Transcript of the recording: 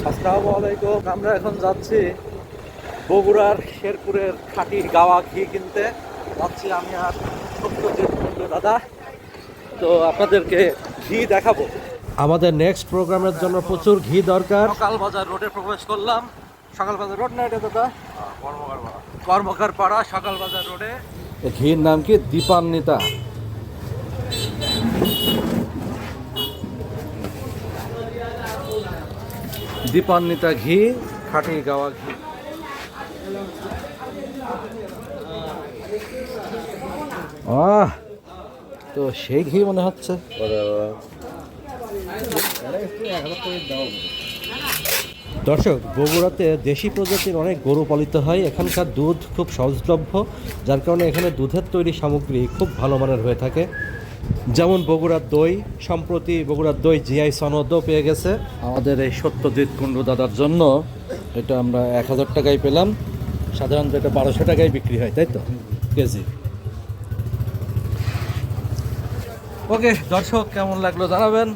আসসালামু আলাইকুম। আমরা এখন যাচ্ছি বগুড়ার শেরপুরের খাঁটি গাওয়া ঘি কিনতে যাচ্ছি আমি আর সত্যজিৎ কুণ্ডু দাদা। তো আপনাদেরকে ঘি দেখাবো। আমাদের নেক্সট প্রোগ্রামের জন্য প্রচুর ঘি দরকার। সকাল বাজার রোডে প্রবেশ করলাম। সকাল বাজার রোড না এটা দাদা? কর্মকার পাড়া সকাল বাজার রোডে। ঘির নাম কি? দীপান্বিতা। দীপান্বিতা ঘি, খাঁটি গাওয়া ঘি। তো সেই ঘি মনে হচ্ছে। দর্শক, বগুড়াতে দেশি প্রজাতির অনেক গরু পালিত হয়। এখানকার দুধ খুব সহজলভ্য, যার কারণে এখানে দুধের তৈরি সামগ্রী খুব ভালো মানের হয়ে থাকে। যেমন বগুড়ার দই, সম্প্রতি বগুড়ার দই জিআই সনদও পেয়ে গেছে আমাদের এই সত্যজিৎ কুণ্ডু দাদার জন্য। এটা আমরা 1000 টাকায় পেলাম। সাধারণত এটা 1200 টাকায় বিক্রি হয়, তাই তো কেজি। ওকে দর্শক, কেমন লাগলো জানাবেন।